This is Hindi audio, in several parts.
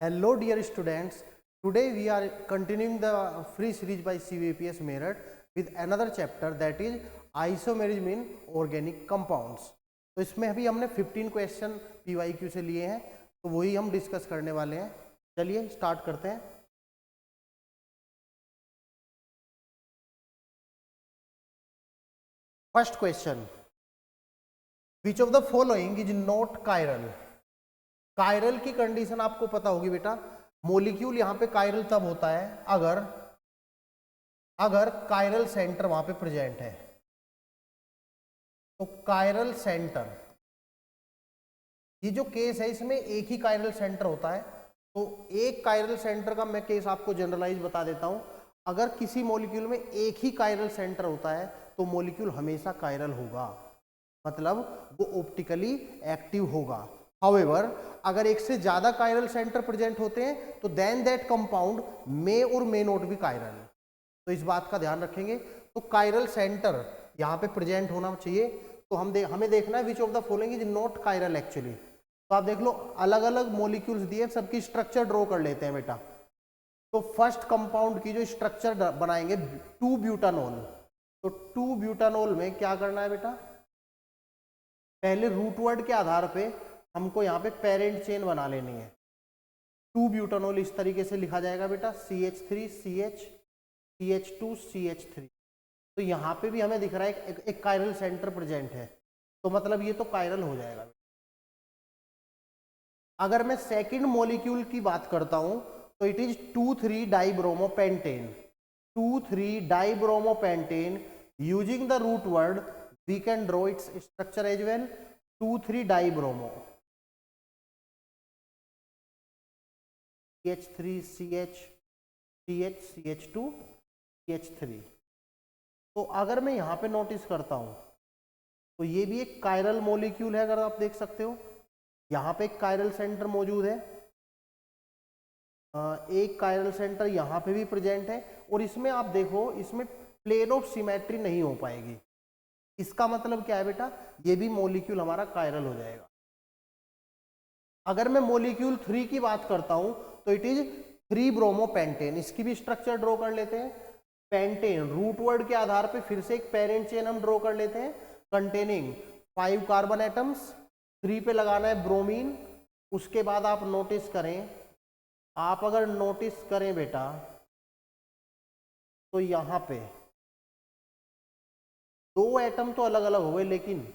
Hello dear students, today we are continuing the free series by CVPS Meerut with another chapter that is isomerism in organic compounds. तो इसमें अभी हमने 15 क्वेश्चन PYQ से लिए हैं, तो वही हम डिस्कस करने वाले हैं. चलिए स्टार्ट करते हैं. First question, which of the following is not chiral. Chiral की कंडीशन आपको पता होगी बेटा. मोलिक्यूल यहां पे कायरल तब होता है अगर कायरल सेंटर वहां पे प्रेजेंट है. तो कायरल सेंटर, ये जो केस है इसमें एक ही कायरल सेंटर होता है. तो एक कायरल सेंटर का मैं केस आपको जनरलाइज बता देता हूं. अगर किसी मॉलिक्यूल में एक ही कायरल सेंटर होता है तो मॉलिक्यूल हमेशा कायरल होगा, मतलब वो ऑप्टिकली एक्टिव होगा. हाउएवर अगर एक से ज्यादा कायरल सेंटर प्रेजेंट होते हैं तो देन दैट कंपाउंड मे और मे नॉट बी कायरल. तो इस बात का ध्यान रखेंगे. तो कायरल सेंटर यहाँ पे प्रेजेंट होना चाहिए. तो हमें देखना है which of the following is not chiral actually. तो आप देख लो, अलग अलग मॉलिक्यूल्स दिए, सबकी स्ट्रक्चर ड्रॉ कर लेते हैं बेटा. तो फर्स्ट कंपाउंड की जो स्ट्रक्चर बनाएंगे 2 ब्यूटानॉल. तो 2 ब्यूटानॉल में क्या करना है बेटा, पहले रूट वर्ड के आधार पे हमको यहाँ पे पेरेंट चेन बना लेनी है. 2 ब्यूटानॉल इस तरीके से लिखा जाएगा बेटा, CH3 CH CH2 CH3. तो यहाँ पे भी हमें दिख रहा है एक कायरल सेंटर प्रेजेंट है, तो मतलब ये तो कायरल हो जाएगा. अगर मैं सेकंड मॉलिक्यूल की बात करता हूं तो it is 2,3 dibromopentane. 2,3 dibromopentane. Using the root word we can draw its structure as well. 2,3 dibromo, CH3 CH CH CH2 CH3. तो अगर मैं यहां पे नोटिस करता हूं तो ये भी एक कायरल मॉलिक्यूल है. अगर आप देख सकते हो यहां पे एक कायरल सेंटर मौजूद है, एक कायरल सेंटर यहां पे भी प्रेजेंट है. और इसमें आप देखो, इसमें प्लेन ऑफ सिमेट्री नहीं हो पाएगी. इसका मतलब क्या है बेटा, ये भी मॉलिक्यूल हमारा कायरल हो जाएगा. अगर मैं मॉलिक्यूल 3 की बात करता हूं तो इट इज 3 ब्रोमोपेंटेन. इसकी भी स्ट्रक्चर ड्रॉ कर लेते हैं. पेंटेन, रूट वर्ड के आधार पे फिर से एक पेरेंट चेन हम ड्रॉ कर लेते हैं कंटेनिंग 5 कार्बन एटम्स. 3 पे लगाना है ब्रोमीन. उसके बाद आप नोटिस करें, आप अगर नोटिस करें बेटा तो यहां पे 2 एटम तो अलग अलग हो गए, लेकिन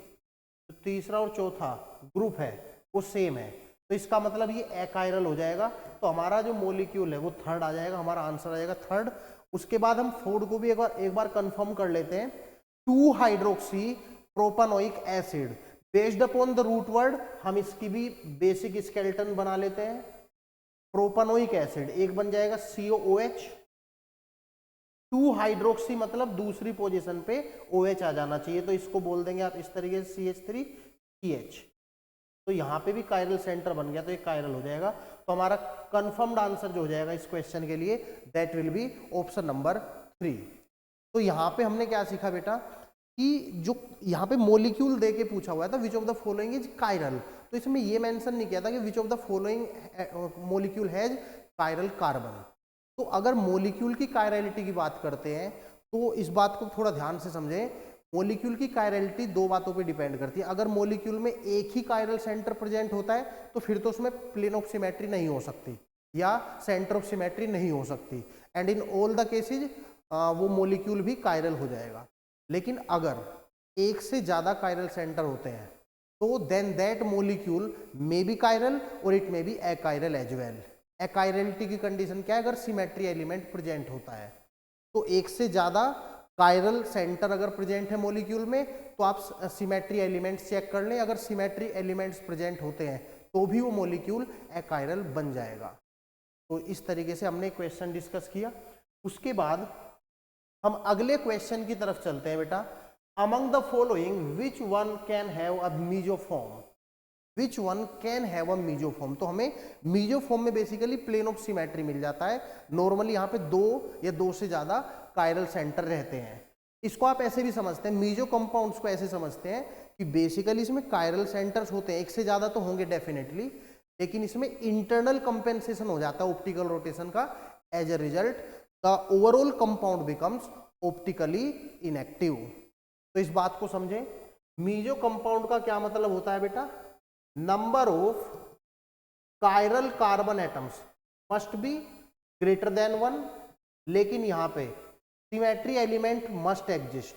तीसरा और चौथा ग्रुप है वो सेम है. तो इसका मतलब ये एकायरल हो जाएगा. तो हमारा जो मॉलिक्यूल है वो थर्ड आ जाएगा, हमारा आंसर आ जाएगा थर्ड. उसके बाद हम फोर्थ को भी एक बार कंफर्म कर लेते हैं. 2 hydroxy propanoic acid. Based upon the root word हम इसकी भी बेसिक स्केलेटन बना लेते हैं. प्रोपानोइक एसिड एक बन जाएगा COOH. 2 हाइड्रोक्सी मतलब दूसरी पोजीशन पे OH आ जाना चाहिए, तो इसको बोल देंगे आप इस तरीके से CH3 CH. तो यहाँ पे भी कायरल सेंटर बन गया, तो ये कायरल हो जाएगा. तो हमारा कंफर्म्ड आंसर जो हो जाएगा इस क्वेश्चन के लिए that will be option number 3. तो यहाँ पे हमने क्या सीखा बेटा कि जो यहाँ पे मॉलिक्यूल दे के पूछा हुआ था which of the following is chiral, तो इसमें ये मेंशन नहीं किया था कि which of the following molecule has chiral carbon. तो अगर मॉलिक्यूल की कायरलिटी की बात करते हैं तो इस बात को थोड़ा ध्यान से समझें. मॉलिक्यूल की कायरलिटी 2 बातों पे डिपेंड करती है. अगर मॉलिक्यूल में एक ही कायरल सेंटर प्रेजेंट होता है तो फिर तो उसमें प्लेन ऑफ सिमेट्री नहीं हो सकती या सेंटर ऑफ सिमेट्री नहीं हो सकती. And in all the cases वो मॉलिक्यूल भी कायरल हो जाएगा. लेकिन अगर एक से ज्यादा कायरल सेंटर होते हैं तो then that molecule may be chiral और it may be achiral as well. Achirality की कंडीशन क्या है, अगर सिमेट्री एलिमेंट प्रेजेंट होता है. तो एक से ज्यादा कायरल सेंटर अगर प्रेजेंट है मॉलिक्यूल में तो आप सिमेट्री एलिमेंट्स चेक कर लें. अगर सिमेट्री एलिमेंट्स प्रेजेंट होते हैं तो भी वो मॉलिक्यूल एकायरल बन जाएगा. तो इस तरीके से हमने क्वेश्चन डिस्कस किया. उसके बाद हम अगले क्वेश्चन की तरफ चलते हैं बेटा. Among the following which one can have a meso form. Which one can have a meso form. तो हमें मीजोफॉर्म में बेसिकली प्लेन ऑफ सिमेट्री मिल जाता है. नॉर्मली यहाँ पे 2 या 2 से ज्यादा कायरल सेंटर रहते हैं. इसको आप ऐसे भी समझते हैं, मीजो कंपाउंड्स को ऐसे समझते हैं कि बेसिकली इसमें कायरल सेंटर्स होते हैं. एक से ज्यादा तो होंगे डेफिनेटली, लेकिन इसमें इंटरनल कंपेंसेशन हो जाता है ऑप्टिकल रोटेशन का। As a result the overall compound becomes optically inactive. तो इस बात को समझें, मीजो कंपाउंड का क्या मतलब होता है बेटा, number of chiral carbon atoms must be greater than 1, लेकिन यहां पे symmetry element must exist.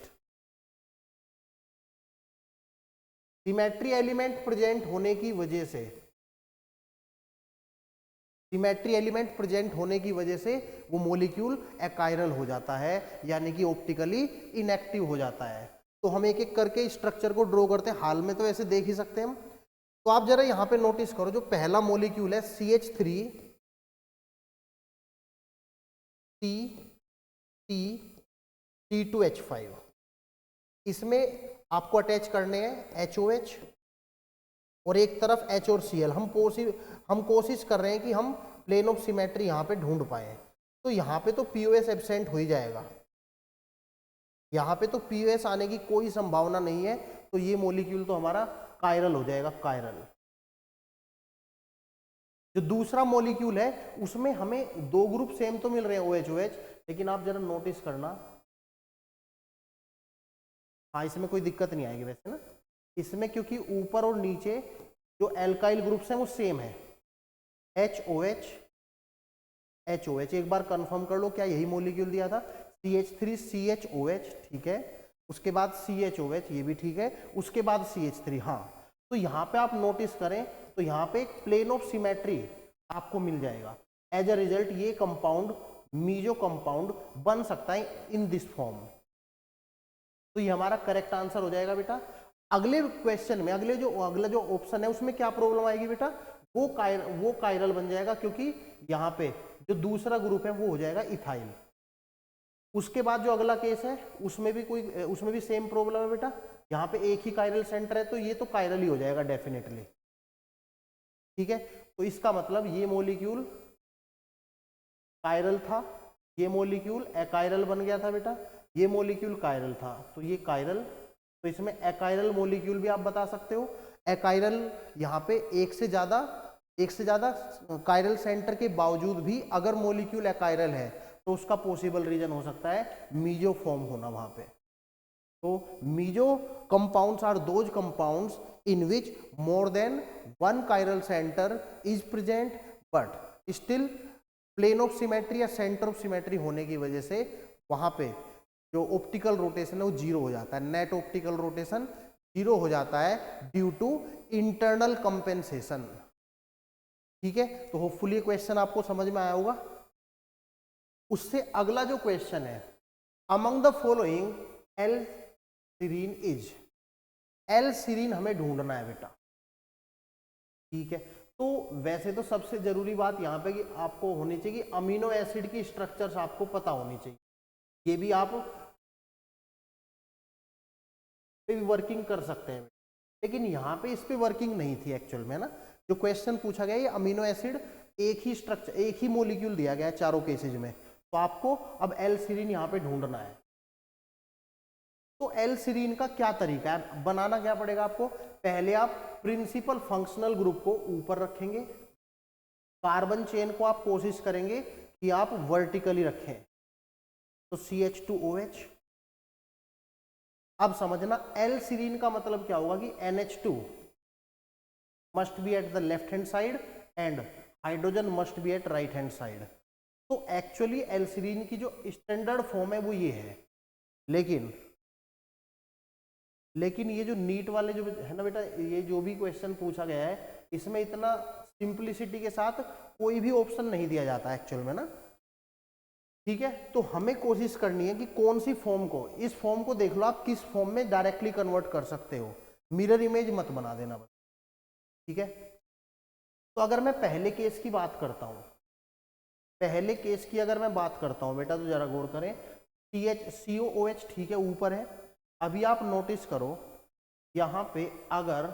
Symmetry element present होने की वजह से, सिमेट्री एलिमेंट प्रेजेंट होने की वजह से वो मॉलिक्यूल एकायरल हो जाता है, यानी कि ऑप्टिकली इनएक्टिव हो जाता है। तो हम एक एक करके स्ट्रक्चर को ड्रॉ करते हैं, हाल में तो ऐसे देख ही सकते हैं हम। तो आप जरा यहां पे नोटिस करो, जो पहला मॉलिक्यूल है CH3 T2H5, इसमें आपको अटैच करने हैं HOH और एक तरफ H और Cl। हम कोशिश कर रहे हैं कि हम प्लेन ऑफ सिमेट्री यहाँ पे ढूंढ पाए। तो यहाँ पे तो POS एब्सेंट हो ही जाएगा, यहाँ पे तो POS आने की कोई संभावना नहीं है, तो ये मॉलिक्यूल तो हमारा कायरल हो जाएगा, कायरल। जो दूसरा मॉलिक्यूल है उसमें हमें दो ग्रुप सेम तो मिल रहे हैं OH, लेकिन आप जरा नोटिस करना, हाँ इसमें कोई दिक्कत नहीं आएगी वैसे ना, इसमें क्योंकि ऊपर और नीचे जो एल्काइल ग्रुप्स हैं वो सेम है, HOH HOH। एक बार कंफर्म कर लो, क्या यही मॉलिक्यूल दिया था, CH3CHOH, ठीक है, उसके बाद CHOH, ये भी ठीक है, उसके बाद CH3। हाँ, तो यहाँ पे आप नोटिस करें तो यहाँ पे एक प्लेन ऑफ सिमेट्री आपको मिल जाएगा। एज अ रिजल्ट ये कंपाउंड मीजो कंपाउंड बन सकता है इन दिस फॉर्म। तो ये हमारा करेक्ट आंसर हो जाएगा बेटा। अगले क्वेश्चन में अगला जो ऑप्शन है उसमें क्या प्रॉब्लम आएगी बेटा, वो कायरल बन जाएगा, क्योंकि यहाँ पे जो दूसरा ग्रुप है वो हो जाएगा इथाइल। उसके बाद जो अगला केस है उसमें भी सेम प्रॉब्लम है बेटा, यहाँ पे एक ही कायरल सेंटर है, तो ये तो कायरल ही हो जाएगा डेफिनेटली, ठीक है। तो इसका मतलब ये मॉलिक्यूल कायरल था, ये मॉलिक्यूल एकायरल बन गया था बेटा, ये मॉलिक्यूल कायरल था, तो ये कायरल, तो इसमें एकायरल मॉलिक्यूल भी आप बता सकते हो। एकायरल यहाँ पे एक से ज्यादा कायरल सेंटर के बावजूद भी अगर मॉलिक्यूल एकायरल है तो उसका पॉसिबल रीजन हो सकता है मीजो फॉर्म होना वहां पे। तो meso compounds are those compounds in which more than one chiral centre is present, but still plane of symmetry या सेंटर ऑफ सिमेट्री होने की वजह से वहां पे जो ऑप्टिकल रोटेशन है वो जीरो हो जाता है, नेट ऑप्टिकल रोटेशन जीरो हो जाता है ड्यू टू इंटरनल कंपेंसेशन, ठीक है। तो होपफुली क्वेश्चन आपको समझ में आया होगा। उससे अगला जो क्वेश्चन है, among the following L serine is, L serine हमें ढूंढना है बेटा, ठीक है। तो वैसे तो सबसे जरूरी बात यहाँ पे कि आपको होनी चाहिए कि अमीनो एसिड की स्ट्रक्चर्स आपको पता होनी चाहिए, ये भी आप पे भी वर्किंग कर सकते हैं, लेकिन यहाँ पे इस पे वर्किंग नहीं थी एक्चुअल में ना। जो क्वेश्चन पूछा गया ये अमीनो एसिड एक ही स्ट्रक्चर, एक ही मॉलिक्यूल दिया गया है चारों केसेज में, तो आपको अब एल सीरीन यहाँ पे ढूंढना है। तो एल सीरीन का क्या तरीका है, बनाना क्या पड़ेगा आपको, पहले आप प्रिंसिपल फंक्शनल ग्रुप को ऊपर रखेंगे, कार्बन चेन को आप कोशिश करेंगे कि आप वर्टिकली रखें, तो CH2OH। अब समझना एल सीरीन का मतलब क्या होगा कि NH2 must be at the left hand side and hydrogen must be at right hand side. तो एक्चुअली एल सीरीन की जो स्टैंडर्ड फॉर्म है वो ये है, लेकिन ये जो नीट वाले जो है ना बेटा, ये जो भी क्वेश्चन पूछा गया है इसमें इतना सिंप्लिसिटी के साथ कोई भी ऑप्शन नहीं दिया जाता एक्चुअल में ना, ठीक है। तो हमें कोशिश करनी है कि कौन सी फॉर्म को, इस फॉर्म को देख लो आप किस फॉर्म में डायरेक्टली कन्वर्ट कर सकते हो, मिरर इमेज मत बना देना बस, ठीक है। तो अगर मैं पहले केस की बात करता हूं, पहले केस की अगर मैं बात करता हूं बेटा, तो जरा गौर करें, COOH ठीक है ऊपर है। अभी आप नोटिस करो यहां पे अगर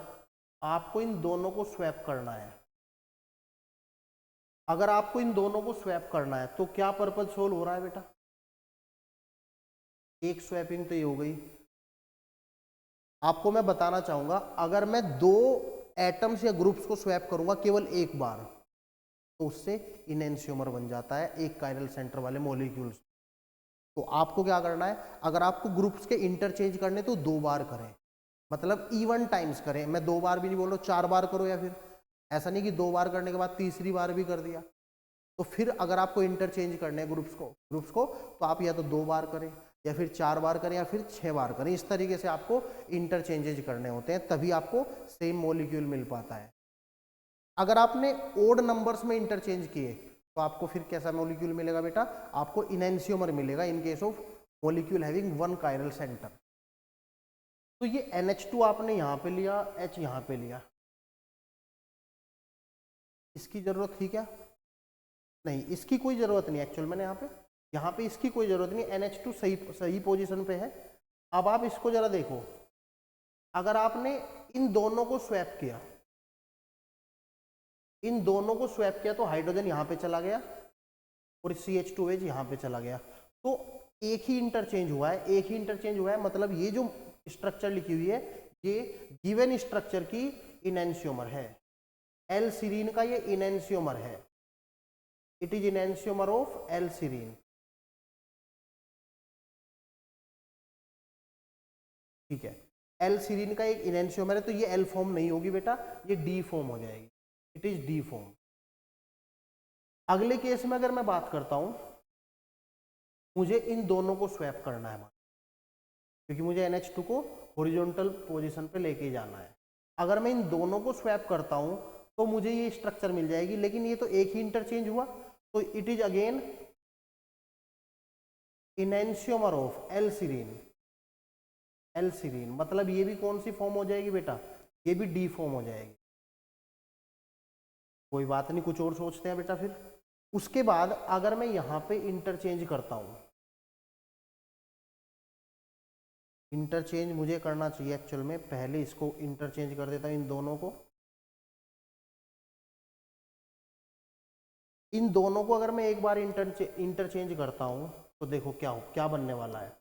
आपको इन दोनों को स्वैप करना है, अगर आपको इन दोनों को स्वैप करना है तो क्या पर्पज सोल्व हो रहा है बेटा, एक स्वैपिंग तो ये हो गई। आपको मैं बताना चाहूंगा, अगर मैं दो एटम्स या ग्रुप्स को स्वैप करूंगा केवल एक बार, तो उससे इनएंशियोमर बन जाता है एक कायरल सेंटर वाले मॉलिक्यूल्स। तो आपको क्या करना है, अगर आपको ग्रुप्स के इंटरचेंज करने तो 2 बार करें, मतलब इवन टाइम्स करें। मैं 2 बार भी नहीं बोल रहा, 4 बार करो, या फिर ऐसा नहीं कि 2 बार करने के बाद तीसरी बार भी कर दिया। तो फिर अगर आपको इंटरचेंज करने हैं ग्रुप्स को तो आप या तो 2 बार करें, या फिर 4 बार करें, या फिर 6 बार करें। इस तरीके से आपको इंटरचेंजेज करने होते हैं, तभी आपको सेम मॉलिक्यूल मिल पाता है। अगर आपने ओड नंबर्स में इंटरचेंज किए तो आपको फिर कैसा मॉलिक्यूल मिलेगा बेटा, आपको इनएंशियोमर मिलेगा in case of molecule having 1 chiral centre. तो ये NH2 आपने यहाँ पे लिया, H यहाँ पे लिया, इसकी जरूरत थी क्या? नहीं, इसकी कोई जरूरत नहीं एक्चुअल मैंने यहाँ पे इसकी कोई जरूरत नहीं। NH2 सही पोजीशन पे है। अब आप इसको जरा देखो, अगर आपने इन दोनों को स्वैप किया, तो हाइड्रोजन यहाँ पे चला गया और CH2H यहाँ पे चला गया, तो एक ही इंटरचेंज हुआ है, मतलब ये जो स्ट्रक्चर लिखी हुई है ये गिवन स्ट्रक्चर की इनएंशियोमर है। एल सीरीन का ये इनएंशियोमर है, it is enantiomer of L serine. ठीक है, एल सीरीन का एक इनएंशियोमर है, तो ये एल फॉर्म नहीं होगी बेटा, ये डी फॉर्म हो जाएगी, इट इज डी फॉर्म। अगले केस में अगर मैं बात करता हूं, मुझे इन दोनों को स्वैप करना है, क्योंकि मुझे NH2 को हॉरिजॉन्टल पोजीशन पे लेके जाना है। अगर मैं इन दोनों को स्वैप करता हूं तो मुझे ये स्ट्रक्चर मिल जाएगी, लेकिन ये तो एक ही इंटरचेंज हुआ, तो it is again enantiomer of L serine, मतलब ये भी कौन सी फॉर्म हो जाएगी बेटा, ये भी डी फॉर्म हो जाएगी। कोई बात नहीं, कुछ और सोचते हैं बेटा। फिर उसके बाद अगर मैं यहां पे इंटरचेंज करता हूं, इंटरचेंज मुझे करना चाहिए एक्चुअल में, पहले इसको इंटरचेंज कर देता हूं इन दोनों को। इन दोनों को अगर मैं एक बार इंटरचेंज करता हूं तो देखो क्या बनने वाला है,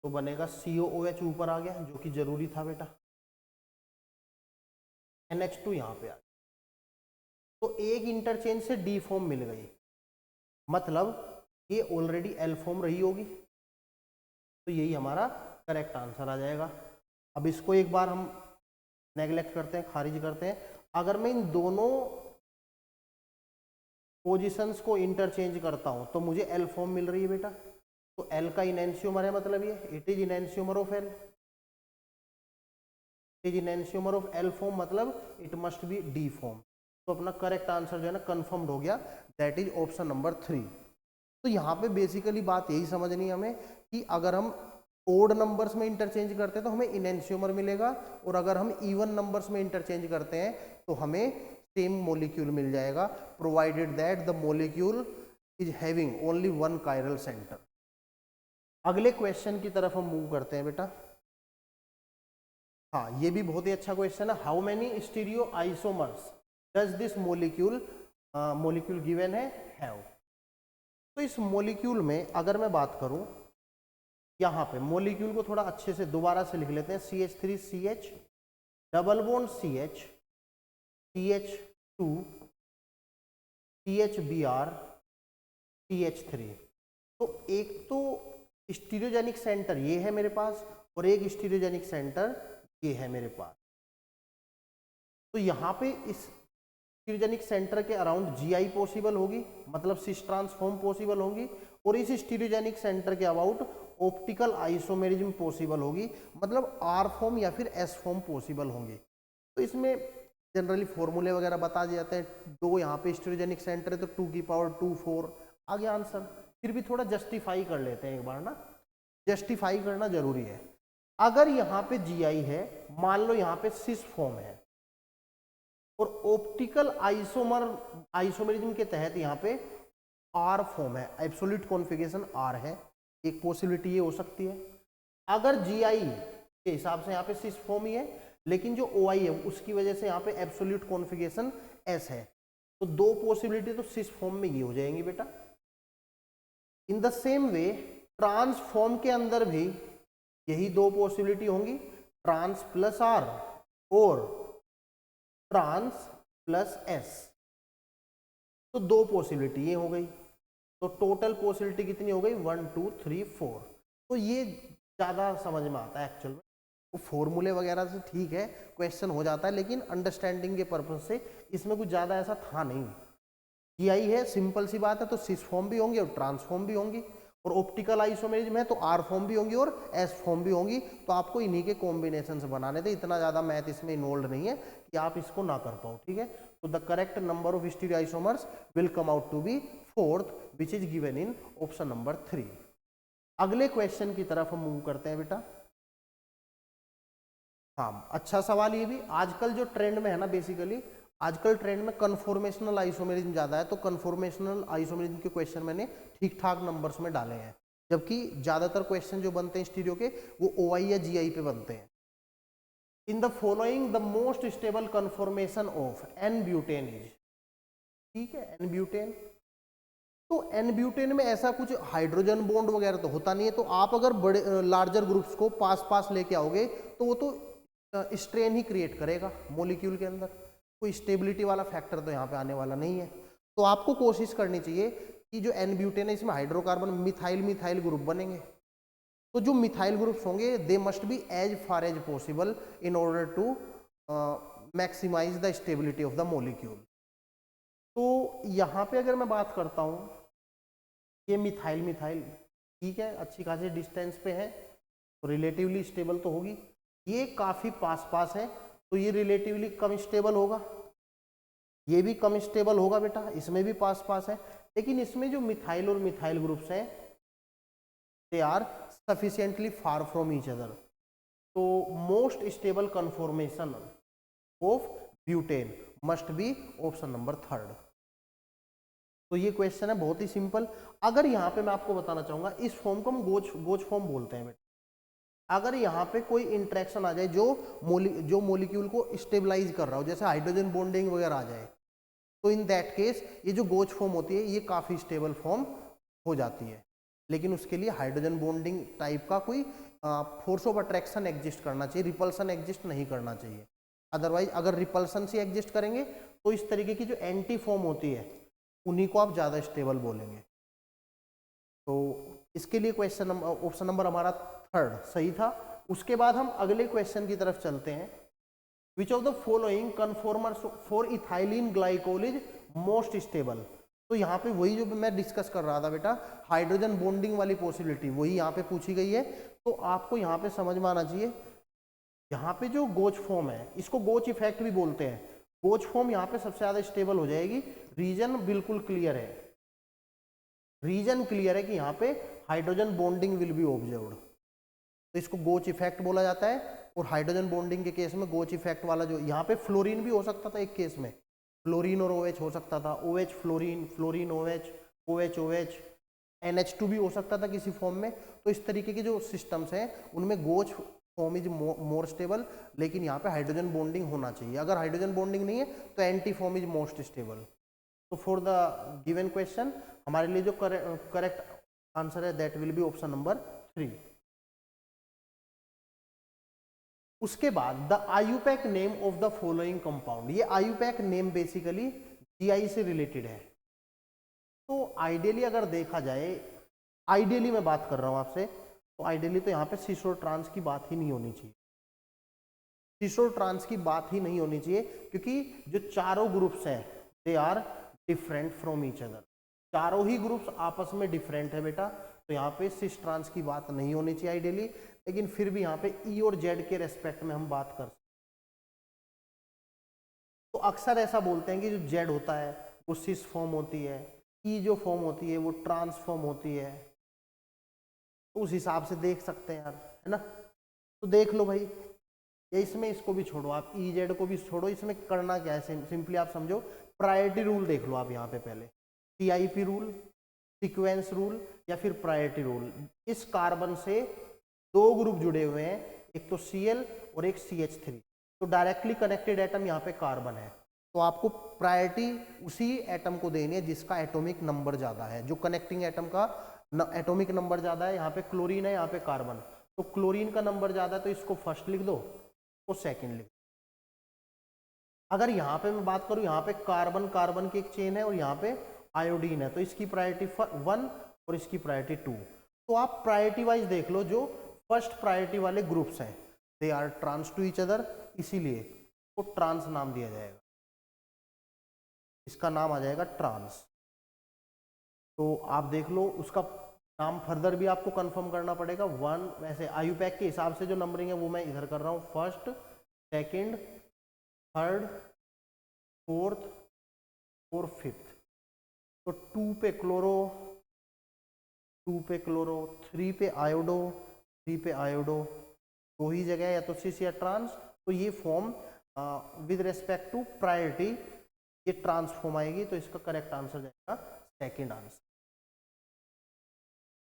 तो बनेगा COOH ऊपर आ गया, जो कि जरूरी था बेटा, NH2 यहां पे आ गया, तो एक इंटरचेंज से डी फॉर्म मिल गई, मतलब ये ऑलरेडी एल फॉर्म रही होगी, तो यही हमारा करेक्ट आंसर आ जाएगा। अब इसको एक बार हम नेगलेक्ट करते हैं, खारिज करते हैं। अगर मैं इन दोनों पोजीशंस को इंटरचेंज करता हूं तो मुझे एल फॉर्म मिल रही है बेटा, तो एल का इनएंशियोमर है, मतलब ये it is enantiomer of L, it is enantiomer of L form, मतलब it must be D form. तो अपना करेक्ट आंसर जो है ना कंफर्म्ड हो गया, दैट इज ऑप्शन नंबर 3। तो यहाँ पे बेसिकली बात यही समझनी है हमें कि अगर हम ओड नंबर्स में इंटरचेंज करते हैं तो हमें इनएंशियोमर मिलेगा, और अगर हम इवन नंबर्स में इंटरचेंज करते हैं तो हमें सेम मॉलिक्यूल मिल जाएगा, provided that the molecule is having only 1 chiral centre. अगले क्वेश्चन की तरफ हम मूव करते हैं बेटा। हाँ, ये भी बहुत ही अच्छा क्वेश्चन है। How many stereo isomers does this molecule given है हैव। तो इस मॉलिक्यूल में अगर मैं बात करूं, यहाँ पे मॉलिक्यूल को थोड़ा अच्छे से दोबारा से लिख लेते हैं, CH3CH double bond CH CH2 CHBr CH3। तो एक तो स्टीरियोजेनिक सेंटर ये है मेरे पास, और एक स्टीरियोजेनिक सेंटर ये है मेरे पास। तो यहाँ पे इस स्टीरियोजेनिक सेंटर के अराउंड GI पॉसिबल होगी, मतलब सिस ट्रांसफॉर्म पॉसिबल होंगी, और इस स्टीरियोजेनिक सेंटर के अबाउट ऑप्टिकल आइसोमेरिज्म पॉसिबल होगी, मतलब R फॉर्म या फिर S फॉर्म पॉसिबल होंगे। तो इसमें जनरली फॉर्मूले वगैरह बता दिए जाते हैं। 2 यहाँ पे स्टीरियोजेनिक सेंटर है तो 2 की पावर 2 4 आ गया आंसर। फिर भी थोड़ा जस्टिफाई कर लेते हैं एक बार ना, जस्टिफाई करना जरूरी है। अगर यहाँ पे GI है, मान लो यहाँ पे सिस फॉर्म है, और ऑप्टिकल आइसोमेरिज्म के तहत यहाँ पे R फॉर्म है, एब्सोल्यूट कॉन्फ़िगरेशन R है, एक पॉसिबिलिटी ये हो सकती है। अगर GI के हिसाब से यहाँ पे सिस फॉर्म ही है, लेकिन जो OI है उसकी वजह से यहाँ पे एब्सोल्यूट कॉन्फ़िगरेशन S है, तो 2 पॉसिबिलिटी तो सिस फॉर्म में ये हो जाएंगी बेटा। In the same way transform के अंदर भी यही 2 पॉसिबिलिटी होंगी, ट्रांस प्लस आर और ट्रांस प्लस एस। तो दो पॉसिबिलिटी ये हो गई, तो टोटल पॉसिबिलिटी कितनी हो गई 1 2 3 4। तो ये ज़्यादा समझ में आता है एक्चुअल में, वो फॉर्मूले वगैरह से ठीक है क्वेश्चन हो जाता है, लेकिन अंडरस्टैंडिंग के पर्पज से इसमें कुछ ज़्यादा ऐसा था नहीं। जीआई है, सिंपल सी बात है, तो सिस फॉर्म भी होंगी और ट्रांसफॉर्म भी होंगी, और ऑप्टिकल आइसोमेरिज्म है तो आर फॉर्म भी होंगी और एस फॉर्म भी होंगी। तो आपको इन्हीं के कॉम्बिनेशन से बनाने थे, इतना ज़्यादा मैथ इसमें इन्वॉल्व नहीं है कि आप इसको ना कर पाओ, ठीक है। तो the correct number of stereoisomers will come out to be 4th, which is given in option number 3। अगले क्वेश्चन की तरफ हम मूव करते हैं बेटा। हाँ, अच्छा सवाल ये भी। आजकल जो ट्रेंड में है ना, बेसिकली आजकल ट्रेंड में कन्फॉर्मेशनल आइसोमेरिज्म ज़्यादा है, तो कन्फॉर्मेशनल आइसोमेरिज्म के क्वेश्चन मैंने ठीक ठाक नंबर्स में डाले हैं, जबकि ज़्यादातर क्वेश्चन जो बनते हैं स्टीरियो के वो ओआई या जीआई पे बनते हैं। In the following the most stable conformation of n butane is, ठीक है, एन ब्यूटेन। तो एन ब्यूटेन में ऐसा कुछ हाइड्रोजन बॉन्ड वगैरह तो होता नहीं है, तो आप अगर बड़े लार्जर ग्रुप्स को पास पास लेके आओगे तो वो तो स्ट्रेन ही क्रिएट करेगा मॉलिक्यूल के अंदर, कोई स्टेबिलिटी वाला फैक्टर तो यहाँ पे आने वाला नहीं है। तो आपको कोशिश करनी चाहिए कि जो एन ब्यूटेन है इसमें हाइड्रोकार्बन मिथाइल मिथाइल ग्रुप बनेंगे, तो जो मिथाइल ग्रुप्स होंगे they must be as far as possible in order to maximise the stability of the molecule. तो यहाँ पे अगर मैं बात करता हूँ, ये मिथाइल मिथाइल ठीक है, अच्छी खासी डिस्टेंस पे है तो रिलेटिवली स्टेबल तो होगी। ये काफ़ी पास पास है तो ये रिलेटिवली कम स्टेबल होगा, ये भी कम स्टेबल होगा बेटा, इसमें भी पास पास है। लेकिन इसमें जो मिथाइल और मिथाइल ग्रुप्स हैं they are sufficiently far from each other. तो most stable conformation of butane must be option number 3rd। तो ये क्वेश्चन है बहुत ही सिंपल। अगर यहाँ पे मैं आपको बताना चाहूंगा, इस फॉर्म को हम गोच फॉर्म बोलते हैं बेटा। अगर यहाँ पे कोई इंट्रैक्शन आ जाए जो मॉलिक्यूल को स्टेबलाइज कर रहा हो, जैसे हाइड्रोजन बॉन्डिंग वगैरह आ जाए, तो इन दैट केस ये जो गोच फॉर्म होती है ये काफ़ी स्टेबल फॉर्म हो जाती है। लेकिन उसके लिए हाइड्रोजन बॉन्डिंग टाइप का कोई फोर्स ऑफ अट्रैक्शन एग्जिस्ट करना चाहिए, रिपल्सन एग्जिस्ट नहीं करना चाहिए। अदरवाइज अगर रिपल्सन से एग्जिस्ट करेंगे तो इस तरीके की जो एंटी फॉर्म होती है उन्हीं को आप ज़्यादा स्टेबल बोलेंगे। तो इसके लिए क्वेश्चन ऑप्शन नंबर हमारा 3rd सही था। उसके बाद हम अगले क्वेश्चन की तरफ चलते हैं। Which of the following conformers for ethylene glycol is most stable. तो यहाँ पे वही जो मैं डिस्कस कर रहा था बेटा, हाइड्रोजन बॉन्डिंग वाली पॉसिबिलिटी वही यहाँ पे पूछी गई है। तो आपको यहाँ पे समझ में आना चाहिए, यहाँ पे जो गोच फॉर्म है इसको गोच इफेक्ट भी बोलते हैं। गोच फॉर्म यहाँ पे सबसे ज़्यादा स्टेबल हो जाएगी। रीजन बिल्कुल क्लियर है, रीजन क्लियर है कि यहाँ पे hydrogen bonding will be observed, तो इसको गोच इफेक्ट बोला जाता है। और हाइड्रोजन बॉन्डिंग के केस में गोच इफेक्ट वाला जो यहाँ पे फ्लोरीन भी हो सकता था, एक केस में फ्लोरीन और OH हो सकता था, OH fluorine, fluorine OH, OH OH, NH2 भी हो सकता था किसी फॉर्म में। तो इस तरीके के जो सिस्टम्स हैं उनमें गोच फॉर्म इज मोर स्टेबल, लेकिन यहाँ पे हाइड्रोजन बॉन्डिंग होना चाहिए। अगर हाइड्रोजन बॉन्डिंग नहीं है तो anti form is most stable. तो फॉर द गिवन क्वेश्चन हमारे लिए जो करेक्ट आंसर है that will be option number 3। उसके बाद the IUPAC name of the following compound. ये आयुपैक नेम बेसिकली जीआई से रिलेटेड है। तो आइडियली अगर देखा जाए, आइडियली मैं बात कर रहा हूं आपसे, तो आइडियली तो यहाँ पे सिस और ट्रांस की बात ही नहीं होनी चाहिए, सिस और ट्रांस की बात ही नहीं होनी चाहिए, क्योंकि जो चारों ग्रुप्स हैं they are different from each other. चारों ही ग्रुप्स आपस में डिफरेंट है बेटा, तो यहाँ पे सिस ट्रांस की बात नहीं होनी चाहिए आइडियली। लेकिन फिर भी यहाँ पे ई और जेड के रेस्पेक्ट में हम बात कर सकते। तो अक्सर ऐसा बोलते हैं कि जो जेड होता है वो सिस फॉर्म होती है, ई जो फॉर्म होती है वो ट्रांस फॉर्म होती है। तो उस हिसाब से देख सकते हैं यार, है ना। तो देख लो भाई, या इसमें इसको भी छोड़ो, आप ई जेड को भी छोड़ो। इसमें करना क्या है, सिंपली आप समझो, प्रायोरिटी रूल देख लो आप यहाँ पे पहले, CIP रूल, सीक्वेंस रूल या फिर प्रायोरिटी रूल। इस कार्बन से दो ग्रुप जुड़े हुए हैं, एक तो Cl और एक CH3, तो डायरेक्टली कनेक्टेड एटम यहाँ पे कार्बन है। तो आपको प्रायोरिटी उसी एटम को देनी है जिसका एटॉमिक नंबर ज़्यादा है, जो कनेक्टिंग एटम का एटॉमिक नंबर ज़्यादा है। यहाँ पे क्लोरीन है, यहाँ पे कार्बन, तो क्लोरीन का नंबर ज़्यादा है तो इसको फर्स्ट लिख दो, तो सेकंड लिख दो। अगर यहाँ पे मैं बात करूँ, यहाँ पे कार्बन कार्बन की एक चेन है और यहाँ पे आयोडीन है, तो इसकी प्रायोरिटी 1 और इसकी प्रायोरिटी 2। तो आप प्रायोरिटी वाइज देख लो, जो फर्स्ट प्रायोरिटी वाले ग्रुप्स हैं they are trans to each other, इसीलिए तो ट्रांस नाम दिया जाएगा, इसका नाम आ जाएगा ट्रांस। तो आप देख लो, उसका नाम फर्दर भी आपको कंफर्म करना पड़ेगा। 1 वैसे आयुपैक के हिसाब से जो नंबरिंग है वो मैं इधर कर रहा हूँ, फर्स्ट, सेकंड, थर्ड, फोर्थ और फिफ्थ। तो 2 पे क्लोरो, 2 पे क्लोरो, 3 पे आयोडो, 3 पे आयोडो, 2 ही जगह या तो सिस या ट्रांस। तो ये form with respect to priority ये ट्रांसफॉर्म आएगी, तो इसका करेक्ट आंसर जाएगा सेकंड आंसर।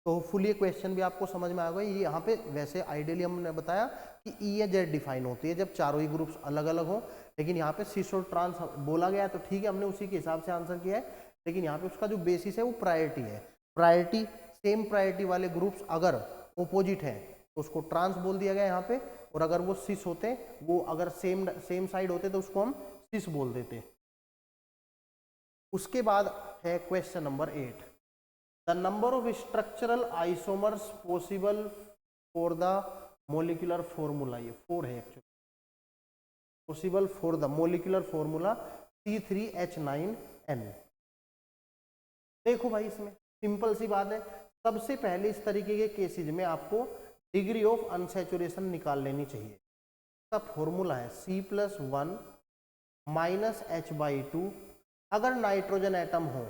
तो होपफुली ये क्वेश्चन भी आपको समझ में आ गया। ये यहाँ पे वैसे आइडियली हमने बताया कि ई या जेड डिफाइन होती है जब चारों ही ग्रुप्स अलग अलग हो, लेकिन यहाँ पे सिस और ट्रांस बोला गया तो ठीक है, हमने उसी के हिसाब से आंसर किया है। लेकिन यहाँ पे उसका जो बेसिस है वो प्रायोरिटी है। प्रायोरिटी, सेम प्रायोरिटी वाले ग्रुप्स अगर ओपोजिट हैं तो उसको ट्रांस बोल दिया गया यहाँ पे, और अगर वो सिस होते, वो अगर सेम साइड होते तो उसको हम सिस बोल देते। उसके बाद है question number 8, the number of structural isomers possible for the molecular formula, ये 4 है actually, possible for the molecular formula C3H9N। देखो भाई, इसमें सिंपल सी बात है, सबसे पहले इस तरीके के केसेज में आपको डिग्री ऑफ अनसैचुरेशन निकाल लेनी चाहिए। इसका फॉर्मूला है C+1 -H/2, अगर नाइट्रोजन एटम हो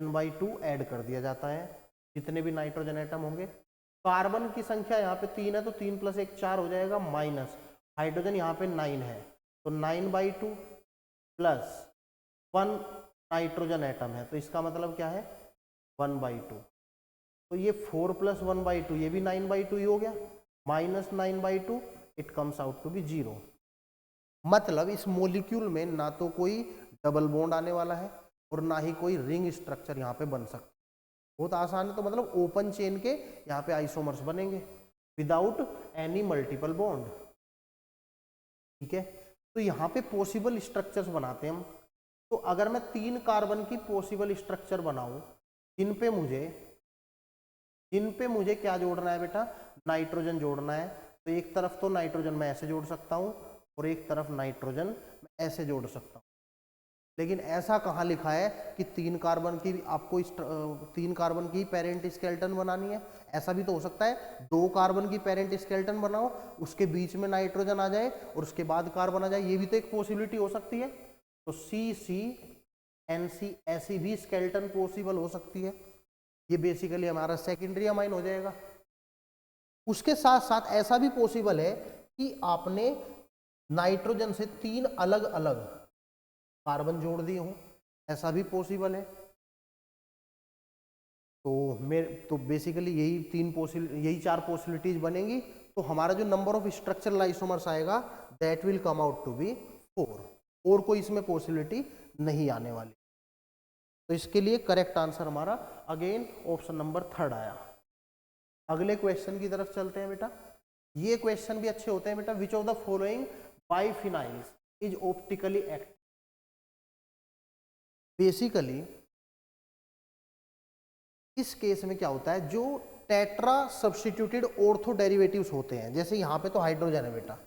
N/2 ऐड कर दिया जाता है, जितने भी नाइट्रोजन एटम होंगे। कार्बन की संख्या यहाँ पे 3 है तो 3 + 1 4 हो जाएगा, माइनस हाइड्रोजन यहाँ पे 9 है तो 9/2 प्लस 1 नाइट्रोजन एटम है, तो इसका मतलब क्या है 1/2। तो ये 4 + 1/2 ये भी 9/2 ही हो गया, -9/2 it comes out to be 0। मतलब इस मोलिक्यूल में ना तो कोई डबल बॉन्ड आने वाला है और ना ही कोई रिंग स्ट्रक्चर यहाँ पे बन सकता। बहुत आसान है, तो मतलब ओपन चेन के यहाँ पे आइसोमर्स बनेंगे विदाउट एनी मल्टीपल बॉन्ड। ठीक है, तो यहाँ पे पॉसिबल स्ट्रक्चर्स बनाते हैं हम। तो अगर मैं 3 कार्बन की पॉसिबल स्ट्रक्चर बनाऊं जिन पे मुझे क्या जोड़ना है बेटा, नाइट्रोजन जोड़ना है, तो एक तरफ तो नाइट्रोजन मैं ऐसे जोड़ सकता हूँ और एक तरफ नाइट्रोजन मैं ऐसे जोड़ सकता हूँ। लेकिन ऐसा कहाँ लिखा है कि 3 कार्बन की आपको 3 कार्बन की पेरेंट स्केलेटन बनानी है? ऐसा भी तो हो सकता है 2 कार्बन की पेरेंट स्केलेटन बनाओ, उसके बीच में नाइट्रोजन आ जाए और उसके बाद कार्बन आ जाए, ये भी तो एक पॉसिबिलिटी हो सकती है। तो CCNC ऐसी भी स्केलेटन पॉसिबल हो सकती है। ये बेसिकली हमारा सेकेंडरी अमाइन हो जाएगा। उसके साथ साथ ऐसा भी पॉसिबल है कि आपने नाइट्रोजन से 3 अलग अलग कार्बन जोड़ दिए हों, ऐसा भी पॉसिबल है। तो बेसिकली यही 4 पॉसिबिलिटीज बनेंगी। तो हमारा जो नंबर ऑफ स्ट्रक्चरल आइसोमर्स आएगा that will come out to be 4, और कोई इसमें पॉसिबिलिटी नहीं आने वाली। तो इसके लिए करेक्ट आंसर हमारा अगेन ऑप्शन नंबर 3 आया। अगले क्वेश्चन की तरफ चलते हैं बेटा। ये क्वेश्चन भी अच्छे होते हैं बेटा। Which of the following biphenyls is optically active? Basically इस केस में क्या होता है, जो टेट्रा सब्स्टिट्यूटेड ऑर्थो डेरिवेटिव्स होते हैं, जैसे यहाँ पे तो हाइड्रोजन है बेटा,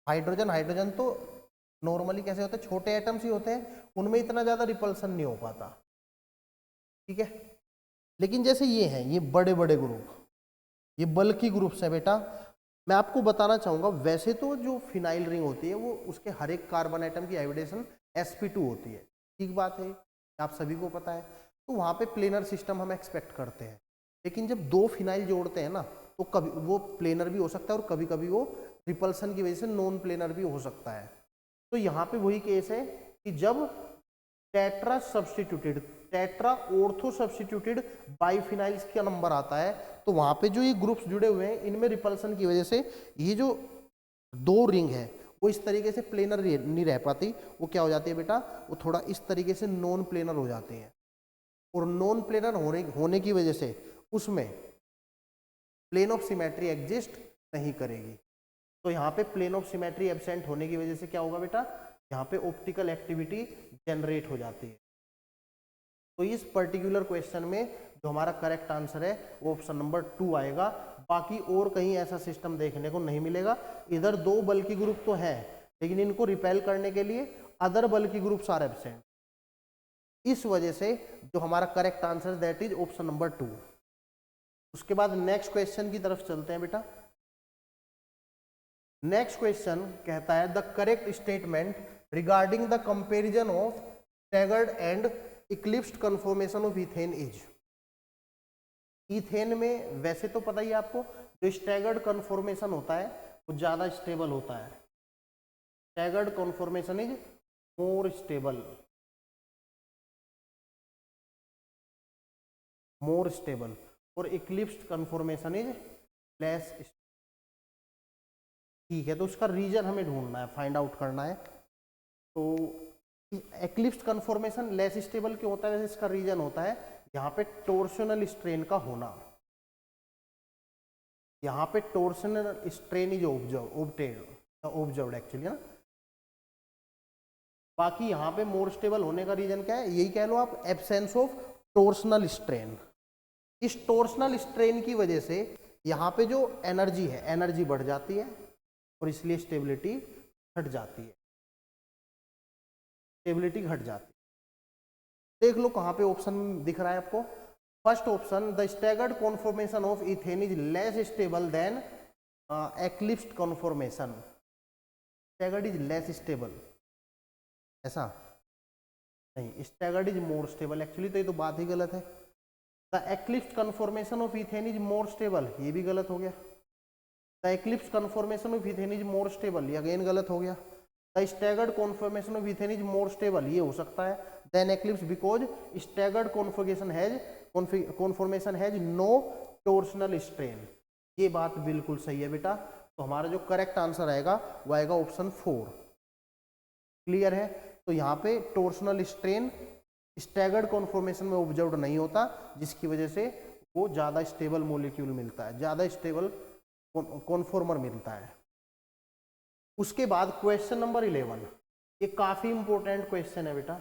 हाइड्रोजन तो नॉर्मली कैसे होते हैं, छोटे एटम्स ही होते हैं, उनमें इतना ज्यादा रिपल्सन नहीं हो पाता। ठीक है, लेकिन जैसे ये हैं, ये बड़े बड़े ग्रुप, ये बल्कि ग्रुप्स हैं बेटा। मैं आपको बताना चाहूंगा, वैसे तो जो फिनाइल रिंग होती है वो उसके हर एक कार्बन एटम की हाइब्रिडेशन sp2 होती है, ठीक बात है, आप सभी को पता है। तो वहाँ पे प्लेनर सिस्टम हम एक्सपेक्ट करते हैं। लेकिन जब 2 फिनाइल जोड़ते हैं ना, तो कभी वो प्लेनर भी हो सकता है और कभी कभी वो रिपल्सन की वजह से नॉन प्लेनर भी हो सकता है। तो यहाँ पे वही केस है कि जब टेट्रा ऑर्थो सब्स्टिट्यूटेड बाइफिनाइल्स का नंबर आता है, तो वहाँ पे जो ये ग्रुप्स जुड़े हुए हैं, इनमें रिपल्सन की वजह से ये जो 2 रिंग है वो इस तरीके से प्लेनर नहीं रह पाती, वो क्या हो जाती है बेटा, वो थोड़ा इस तरीके से नॉन प्लेनर हो जाते हैं। और नॉन प्लेनर होने की वजह से उसमें प्लेन ऑफ सिमेट्री एग्जिस्ट नहीं करेगी। तो यहाँ पे प्लेन ऑफ सिमेट्री एब्सेंट होने की वजह से क्या होगा बेटा, यहाँ पे ऑप्टिकल एक्टिविटी जनरेट हो जाती है। तो इस पर्टिकुलर क्वेश्चन में जो हमारा करेक्ट आंसर है वो ऑप्शन नंबर 2 आएगा। बाकी और कहीं ऐसा सिस्टम देखने को नहीं मिलेगा। इधर 2 बल्कि ग्रुप तो है, लेकिन इनको रिपेल करने के लिए अदर बल्कि ग्रुप्स आर एब्सेंट। इस वजह से जो हमारा correct answer that is option number 2। उसके बाद नेक्स्ट क्वेश्चन की तरफ चलते हैं बेटा। नेक्स्ट क्वेश्चन कहता है the correct statement regarding the comparison of staggered and eclipsed conformation of ethane is. Ethane में वैसे तो पता ही आपको, जो स्टैगर्ड कन्फॉर्मेशन होता है वो ज्यादा स्टेबल होता है। Staggered conformation is more stable, more stable, और इक्लिप्स्ड कन्फॉर्मेशन इज लेस। ठीक है, तो उसका रीजन हमें ढूंढना है, फाइंड आउट करना है। तो एक्लिप्स्ड कन्फॉर्मेशन लेस स्टेबल क्यों होता है, वैसे इसका रीजन होता है यहाँ पे टोर्शनल स्ट्रेन का होना। यहाँ पे torsional strain is observed actually ना। बाकी यहाँ पे मोर स्टेबल होने का रीजन क्या है, यही कह लो आप, एब्सेंस ऑफ टोर्शनल स्ट्रेन। इस टोर्शनल स्ट्रेन की वजह से यहाँ पे जो एनर्जी है, एनर्जी बढ़ जाती है और इसलिए स्टेबिलिटी घट जाती है, स्टेबिलिटी घट जाती है। देख लो कहाँ पे ऑप्शन दिख रहा है आपको। First option, the staggered conformation of ethane is less stable than eclipsed conformation. Staggered is less stable, ऐसा नहीं, staggered is more stable. Actually तो ये तो बात ही गलत है। The eclipsed conformation of ethane is more stable, ये भी गलत हो गया। The eclipsed conformation of ethane is more stable, ये अगेन गलत हो गया। The staggered conformation of ethane is more stable, ये हो सकता है। Then eclipse because staggered conformation has no torsional strain. ये बात बिल्कुल सही है बेटा। तो हमारा जो करेक्ट आंसर आएगा वो आएगा ऑप्शन 4। क्लियर है। तो यहाँ पे टोर्शनल स्ट्रेन स्टैगर्ड कॉन्फॉर्मेशन में ऑब्जर्व नहीं होता, जिसकी वजह से वो ज्यादा स्टेबल मॉलिक्यूल मिलता है, ज्यादा स्टेबल कॉन्फॉर्मर मिलता है। उसके बाद क्वेश्चन नंबर 11, ये काफी इंपॉर्टेंट क्वेश्चन है बेटा।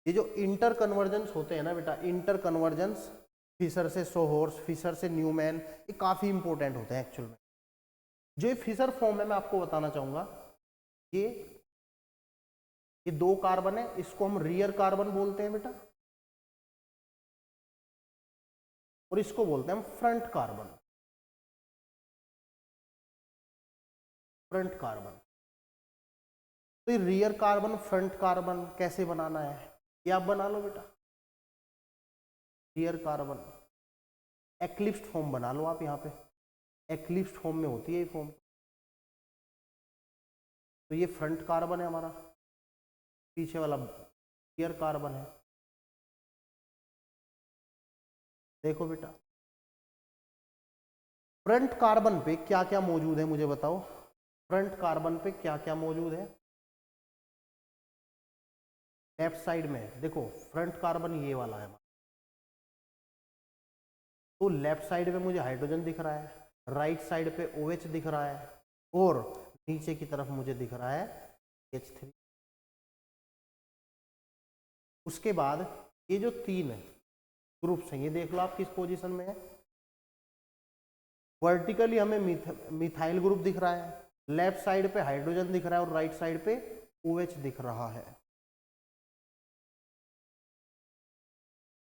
ये जो इंटर कन्वर्जेंस होते हैं ना बेटा, इंटर कन्वर्जेंस फिशर से सोहॉर्स, फिशर से न्यूमैन, ये काफी इंपॉर्टेंट होते हैं एक्चुअल में। जो ये फिशर फॉर्म है मैं आपको बताना चाहूंगा, ये 2 कार्बन है, इसको हम रियर कार्बन बोलते हैं बेटा, और इसको बोलते हैं हम फ्रंट कार्बन। Front carbon. तो ये रियर कार्बन फ्रंट कार्बन कैसे बनाना है, ये आप बना लो बेटा। रियर कार्बन एक्लिप्स्ड फॉर्म बना लो आप, यहाँ पे एक्लिप्स्ड फॉर्म में होती है ये फॉर्म। तो ये फ्रंट कार्बन है हमारा, पीछे वाला रियर कार्बन है। देखो बेटा, फ्रंट कार्बन पे क्या क्या मौजूद है मुझे बताओ। फ्रंट कार्बन पे क्या क्या मौजूद है। लेफ्ट साइड में देखो फ्रंट कार्बन ये वाला है, तो लेफ्ट साइड पे मुझे हाइड्रोजन दिख रहा है, राइट साइड पे OH दिख रहा है, और नीचे की तरफ मुझे दिख रहा है H3। उसके बाद ये जो 3 ग्रुप्स हैं, ये देख लो आप किस पोजीशन में है। वर्टिकली हमें मिथाइल ग्रुप दिख रहा है, लेफ्ट साइड पे हाइड्रोजन दिख रहा है, और राइट साइड पे OH दिख रहा है।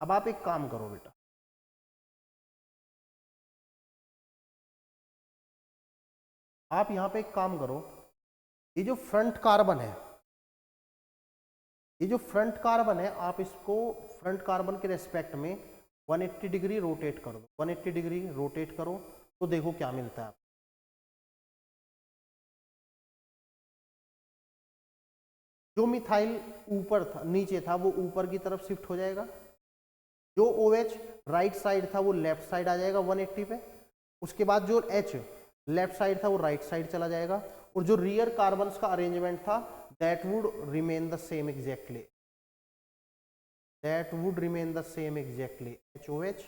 अब आप एक काम करो बेटा, आप यहां पे एक काम करो, ये जो फ्रंट कार्बन है, ये जो फ्रंट कार्बन है, आप इसको फ्रंट कार्बन के रेस्पेक्ट में 180 डिग्री रोटेट कर दो। 180 डिग्री रोटेट करो तो देखो क्या मिलता है। जो मिथाइल ऊपर था, नीचे था, वो ऊपर की तरफ शिफ्ट हो जाएगा। जो OH राइट साइड था वो लेफ्ट साइड आ जाएगा 180 पे। उसके बाद जो H लेफ्ट साइड था वो राइट साइड चला जाएगा, और जो रियर कार्बन्स का अरेंजमेंट था that would remain the same exactly, that would remain the same exactly. HOH,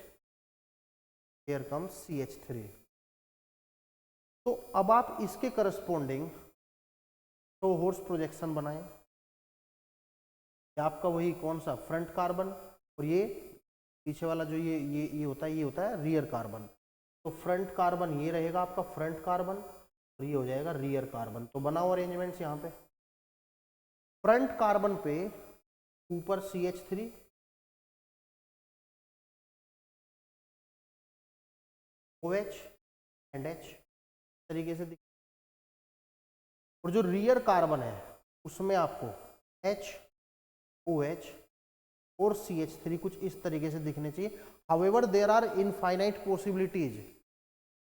here comes CH3। तो अब आप इसके करस्पॉन्डिंग तो होर्स प्रोजेक्शन बनाएं। आपका वही कौन सा फ्रंट कार्बन, और ये पीछे वाला जो ये होता है रियर कार्बन। तो फ्रंट कार्बन ये रहेगा आपका फ्रंट कार्बन, और ये हो जाएगा रियर कार्बन। तो बनाओ अरेंजमेंट्स यहाँ पे। फ्रंट कार्बन पे ऊपर CH3, OH एंड H तरीके से और जो रियर कार्बन है उसमें आपको H, OH और CH3 कुछ इस तरीके से दिखने चाहिए। However there are infinite possibilities,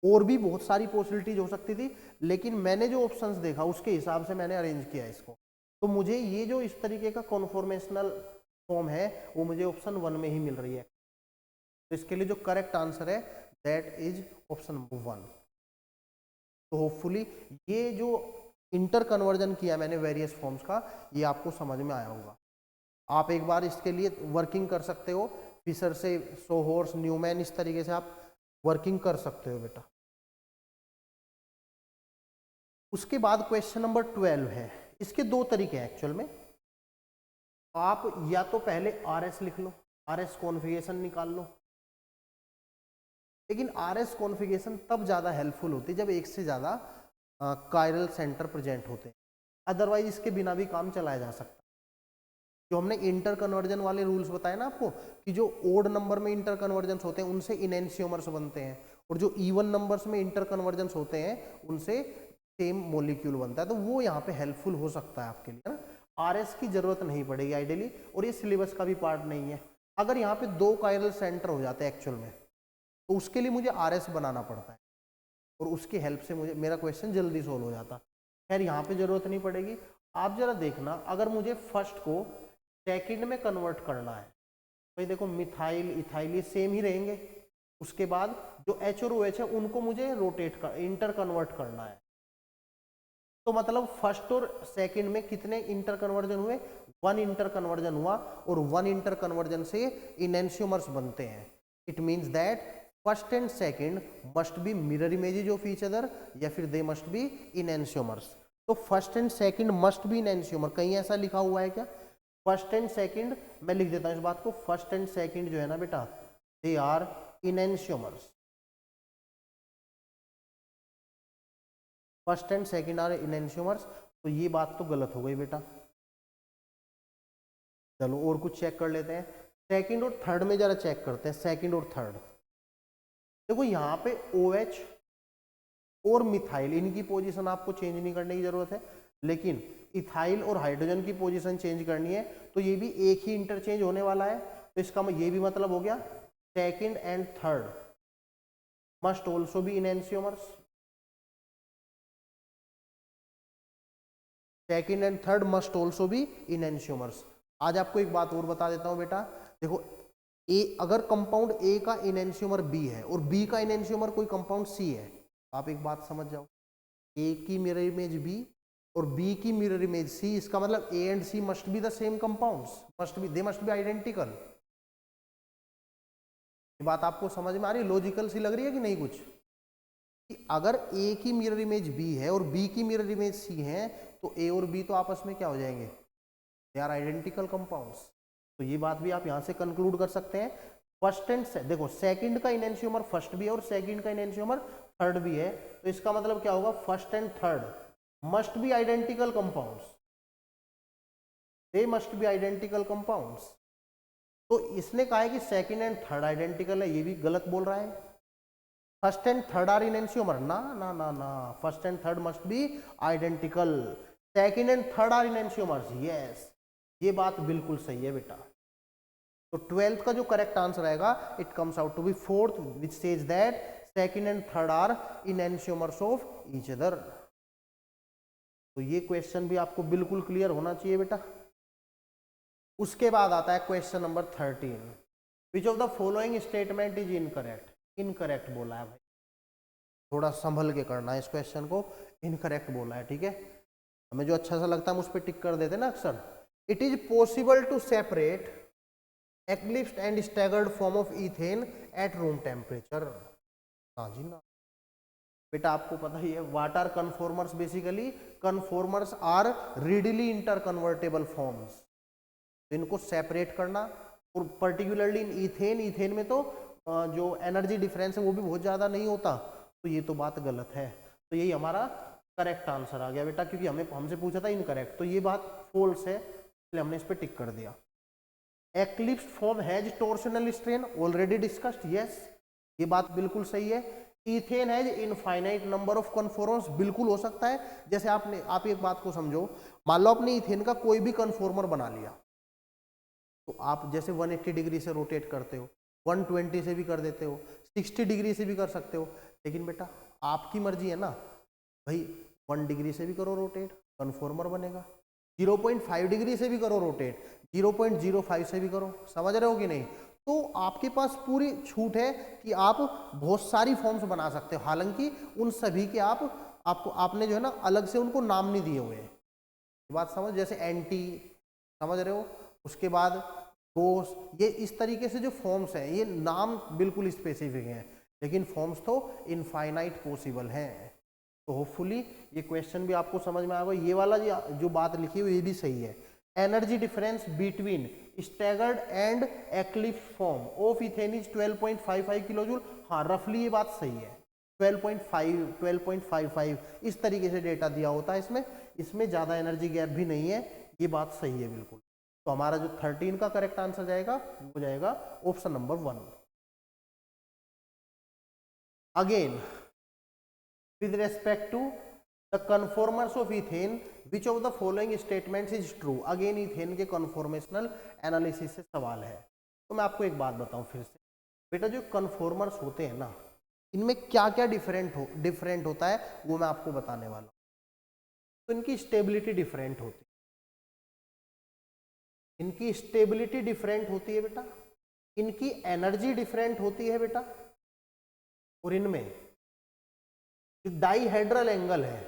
और भी बहुत सारी पॉसिबिलिटीज हो सकती थी, लेकिन मैंने जो ऑप्शंस देखा उसके हिसाब से मैंने अरेंज किया इसको। तो मुझे ये जो इस तरीके का कॉन्फॉर्मेशनल फॉर्म है वो मुझे ऑप्शन 1 में ही मिल रही है। तो इसके लिए जो करेक्ट आंसर है दैट इज ऑप्शन 1। तो होपफुली ये जो इंटर कन्वर्जन किया मैंने वेरियस फॉर्म्स का, ये आपको समझ में आया होगा। आप एक बार इसके लिए वर्किंग कर सकते हो, फिशर से, सोहोर्स, न्यूमैन, इस तरीके से आप वर्किंग कर सकते हो बेटा। उसके बाद क्वेश्चन नंबर 12 है। इसके दो तरीके हैं एक्चुअल में। आप या तो पहले RS लिख लो, RS कॉन्फ़िगरेशन निकाल लो, लेकिन RS कॉन्फ़िगरेशन तब ज़्यादा हेल्पफुल होती है जब एक से ज़्यादा कायरल सेंटर प्रेजेंट होते हैं, अदरवाइज इसके बिना भी काम चलाया जा सकता है। जो हमने इंटर कन्वर्जन वाले रूल्स बताए ना आपको, कि जो ओड नंबर में इंटर कन्वर्जन होते हैं उनसे इनएंशियोमर्स बनते हैं, और जो इवन नंबर्स में इंटर कन्वर्जन होते हैं उनसे सेम मॉलिक्यूल बनता है। तो वो यहाँ पे हेल्पफुल हो सकता है आपके लिए, है ना। RS की जरूरत नहीं पड़ेगी आइडियली, और ये सिलेबस का भी पार्ट नहीं है। अगर यहाँ पे 2 कायरल सेंटर हो जाते हैं एक्चुअल में, तो उसके लिए मुझे RS बनाना पड़ता है, और उसकी हेल्प से मुझे मेरा क्वेश्चन जल्दी सोल्व हो जाता। खैर यहाँ पे जरूरत नहीं पड़ेगी। आप जरा देखना, अगर मुझे फर्स्ट को सेकंड में कन्वर्ट करना है, भाई देखो मिथाइल इथाइल ये सेम ही रहेंगे। उसके बाद जो H और OH है उनको मुझे रोटेट कर इंटर कन्वर्ट करना है। तो मतलब फर्स्ट और सेकंड में कितने इंटर कन्वर्जन हुए? 1 इंटर कन्वर्जन हुआ, और 1 इंटर कन्वर्जन से इनएंशियोमर्स बनते हैं। It means that first and second must be mirror images of each other, या फिर दे मस्ट बी इनएंशियोमर्स। तो first and second must be enantiomer, कहीं ऐसा लिखा हुआ है क्या? फर्स्ट एंड सेकंड, मैं लिख देता हूं इस बात को, फर्स्ट एंड सेकंड जो है ना बेटा, they are enantiomers. First and second are enantiomers. तो ये बात तो गलत हो गई बेटा। चलो और कुछ चेक कर लेते हैं। सेकंड और थर्ड में जरा चेक करते हैं, सेकंड और थर्ड। देखो यहाँ पे OH और मिथाइल, इनकी पोजीशन आपको चेंज नहीं करने की जरूरत है, लेकिन इथाइल और हाइड्रोजन की पोजीशन चेंज करनी है। तो ये भी एक ही इंटरचेंज होने वाला है। तो इसका ये भी मतलब हो गया second and third must also be enantiomers. Second and third must also be enantiomers. आज आपको एक बात और बता देता हूं बेटा, देखो अगर कंपाउंड A का इनएंशियोमर B है और B का इनएंशियोमर कोई कंपाउंड C है, तो आप एक बात समझ जाओ, A की मिरर इमेज B और B की मिरर इमेज C, इसका मतलब A and C must be the same compounds, they must be identical. ये बात आपको समझ में आ रही है? लॉजिकल सी लग रही है कि नहीं कुछ? कि अगर A की मिरर इमेज B है और B की मिरर इमेज C है, तो A और B तो आपस में क्या हो जाएंगे? They are identical compounds. तो ये बात भी आप यहां से कंक्लूड कर सकते हैं। फर्स्ट एंड देखो सेकंड का इनएंशियोमर फर्स्ट भी है और सेकंड का इनएंशियोमर थर्ड भी है, तो इसका मतलब क्या होगा? First and third must be identical compounds, they must be identical compounds. तो इसने कहा है कि सेकंड एंड थर्ड आइडेंटिकल है, ये भी गलत बोल रहा है। First and third are enantiomer, ना ना ना ना, first and third must be identical. Second and third are enantiomers, yes, ये बात बिल्कुल सही है बेटा। तो 12th का जो करेक्ट आंसर आएगा, it comes out to be 4th, which says that second and third are enantiomers of each other. तो ये क्वेश्चन भी आपको बिल्कुल क्लियर होना चाहिए बेटा। उसके बाद आता है question number 13, which of the following statement is incorrect. Incorrect बोला है भाई, थोड़ा संभल के करना है इस क्वेश्चन को, इनकरेक्ट बोला है, ठीक है। हमें जो अच्छा सा लगता है हम उस पर टिक कर देते ना अक्सर। It is possible to separate eclipsed and staggered form of ethane at room temperature. हाँ जी ना बेटा आपको पता ही है what are conformers, basically conformers are readily interconvertible forms. इनको सेपरेट करना, और पर्टिकुलरली इन इथेन, इथेन में तो जो एनर्जी डिफरेंस है वो भी बहुत ज़्यादा नहीं होता, तो ये तो बात गलत है। तो यही हमारा करेक्ट आंसर आ गया बेटा, क्योंकि हमें हमसे पूछा था इनकरेक्ट, तो ये बात फॉल्स है, इसलिए हमने इस पर टिक कर दिया। Eclipsed form has torsional strain, already discussed, yes ये बात बिल्कुल सही है। Ethane has infinite number of conformers, बिल्कुल हो सकता है। जैसे आप एक बात को समझो, मान लो आपने इथेन का कोई भी कन्फॉर्मर बना लिया, तो आप जैसे 180 डिग्री से रोटेट करते हो, 120 से भी कर देते हो, 60 डिग्री से भी कर सकते हो, लेकिन बेटा आपकी मर्जी है ना भाई, 1 डिग्री से भी करो रोटेट, कन्फॉर्मर बनेगा, 0.5 डिग्री से भी करो रोटेट, 0.05 से भी करो, समझ रहे हो कि नहीं। तो आपके पास पूरी छूट है कि आप बहुत सारी फॉर्म्स बना सकते हो, हालांकि उन सभी के आपने जो है ना अलग से उनको नाम नहीं दिए हुए हैं, बात समझ, जैसे एंटी, समझ रहे हो, उसके बाद गोस, ये इस तरीके से जो फॉर्म्स हैं ये नाम बिल्कुल स्पेसिफिक हैं, लेकिन फॉर्म्स तो इनफाइनाइट पॉसिबल हैं। तो होपफुली ये क्वेश्चन भी आपको समझ में आएगा। ये वाला जो बात लिखी हुई ये भी सही है। Energy difference between staggered and eclipse form of ethane is 12.55 kilo joule. हाँ रफली ये बात सही है, 12.5 12.55 इस तरीके से डेटा दिया होता है इसमें ज़्यादा एनर्जी गैप भी नहीं है, ये बात सही है बिल्कुल। तो हमारा जो 13 का करेक्ट आंसर जाएगा वो जाएगा option number 1। Again with respect to the conformers of ethane which of the following statements is true। Again ethane के कन्फॉर्मेशनल एनालिसिस से सवाल है। तो मैं आपको एक बात बताऊं फिर से बेटा, जो कन्फॉर्मर्स होते हैं ना इनमें क्या क्या डिफरेंट होता है वो मैं आपको बताने वाला हूं। तो इनकी स्टेबिलिटी डिफरेंट होती है, इनकी स्टेबिलिटी डिफरेंट होती है बेटा, इनकी एनर्जी डिफरेंट होती है बेटा, और इनमें जो डाईहेड्रल एंगल है,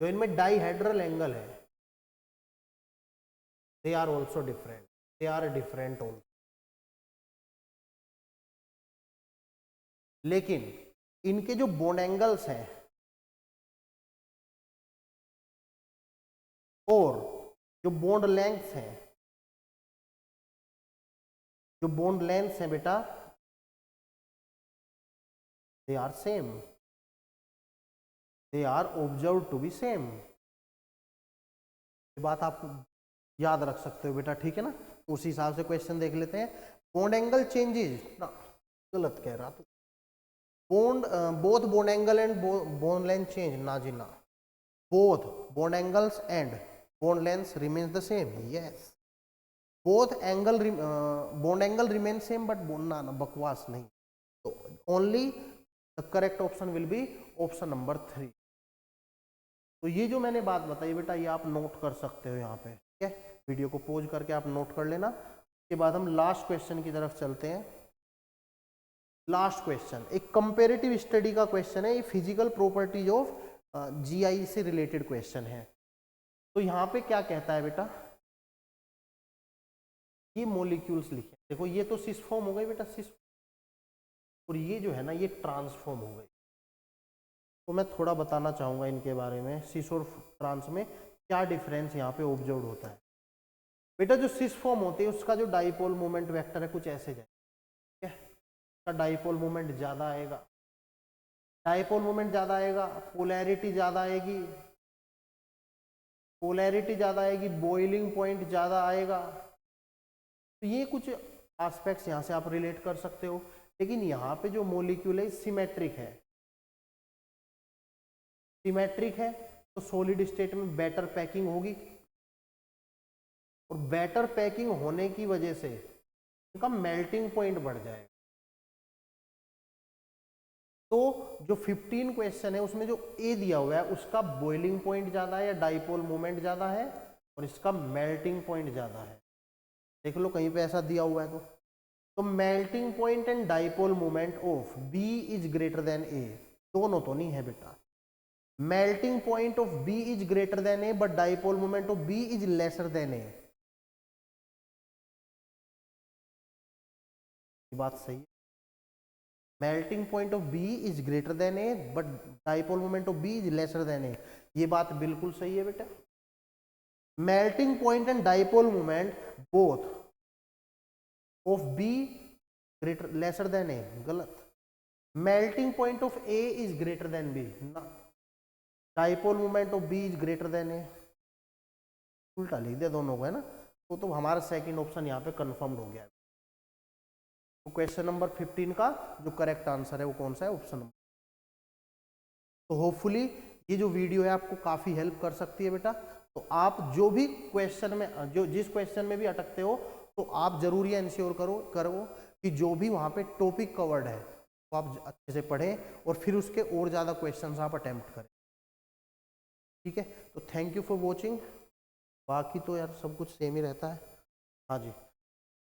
जो इनमें डाईहेड्रल एंगल है, they are also different, they are different also. लेकिन इनके जो बॉन्ड एंगल्स हैं और जो बॉन्ड लेंथ्स हैं, जो बॉन्ड लेंथ्स हैं बेटा, they are same, they are observed to be same. ये बात आप याद रख सकते हो बेटा, ठीक है ना। उसी हिसाब से क्वेश्चन देख लेते हैं। बॉन्ड एंगल चेंजेस ना, गलत कह रहा तू, bond both bond angle and bond length change ना जी ना, both bond angles and bond length remains the same, yes both angle bond angle remain same but ना बकवास नहीं। तो only the correct option will be option number 3। तो ये जो मैंने बात बताई बेटा ये आप नोट कर सकते हो यहाँ पे, ठीक है, वीडियो को पॉज करके आप नोट कर लेना। उसके बाद हम लास्ट क्वेश्चन की तरफ चलते हैं। लास्ट क्वेश्चन एक कंपेरेटिव स्टडी का क्वेश्चन है, ये फिजिकल प्रॉपर्टीज ऑफ जीआई से रिलेटेड क्वेश्चन है। तो यहाँ पे क्या कहता है बेटा, ये मॉलिक्यूल्स लिखे, देखो ये तो सिस फॉर्म हो गई बेटा, सिस, और ये जो है ना ये ट्रांसफॉर्म हो गई। तो मैं थोड़ा बताना चाहूँगा इनके बारे में, सिस और ट्रांस में क्या डिफरेंस यहाँ पे ऑब्जर्व होता है। बेटा जो सिस फॉर्म होती है उसका जो डाइपोल मोमेंट वेक्टर है कुछ ऐसे जाए, ठीक है, उसका डाइपोल मोमेंट ज़्यादा आएगा, डाइपोल मोमेंट ज़्यादा आएगा, पोलैरिटी ज़्यादा आएगी, पोलैरिटी ज़्यादा आएगी, बॉइलिंग पॉइंट ज़्यादा आएगा। तो ये कुछ एस्पेक्ट्स यहाँ से आप रिलेट कर सकते हो। लेकिन यहाँ पे जो मॉलिक्यूल है सिमेट्रिक है, सिमेट्रिक है तो सॉलिड स्टेट में बेटर पैकिंग होगी, और बेटर पैकिंग होने की वजह से इनका मेल्टिंग पॉइंट बढ़ जाएगा। तो जो 15 क्वेश्चन है उसमें जो ए दिया हुआ है उसका बॉइलिंग पॉइंट ज़्यादा है या डाइपोल मोमेंट ज़्यादा है, और इसका मेल्टिंग पॉइंट ज़्यादा है। देख लो कहीं पे ऐसा दिया हुआ है तो melting point and dipole moment of B is greater than A, दोनों तो नहीं है बेटा। Melting point of B is greater than A but dipole moment of B is lesser than A, बात सही है। Melting point of B is greater than A but dipole moment of B is lesser than A. ये बात बिल्कुल सही है बेटा। Melting point and dipole moment both of B greater lesser than A, गलत। Melting point of A is greater than B ना, dipole moment of B is greater than A, उल्टा लिख दिया दोनों को, है ना। तो हमारा सेकंड ऑप्शन यहाँ पे कंफर्म्ड हो गया है। तो क्वेश्चन नंबर 15 का जो करेक्ट आंसर है वो कौन सा है, ऑप्शन नंबर। तो होपफुली ये जो वीडियो है आपको काफी हेल्प कर सकती है बेटा। तो आप जो भी क्वेश्चन में जिस क्वेश्चन में भी अटकते हो तो आप जरूर ये इंश्योर करो कि जो भी वहां पे टॉपिक कवर्ड है वो आप अच्छे से पढ़ें और फिर उसके और ज्यादा क्वेश्चंस आप अटेम्प्ट करें। ठीक है, तो थैंक यू फॉर वॉचिंग। बाकी तो यार सब कुछ सेम ही रहता है। हाँ जी,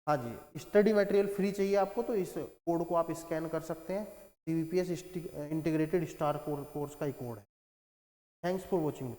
हाँ जी, स्टडी मटेरियल फ्री चाहिए आपको तो इस कोड को आप स्कैन कर सकते हैं। CBPS इंटीग्रेटेड स्टार कोर्स का ही कोड है। Thanks for watching.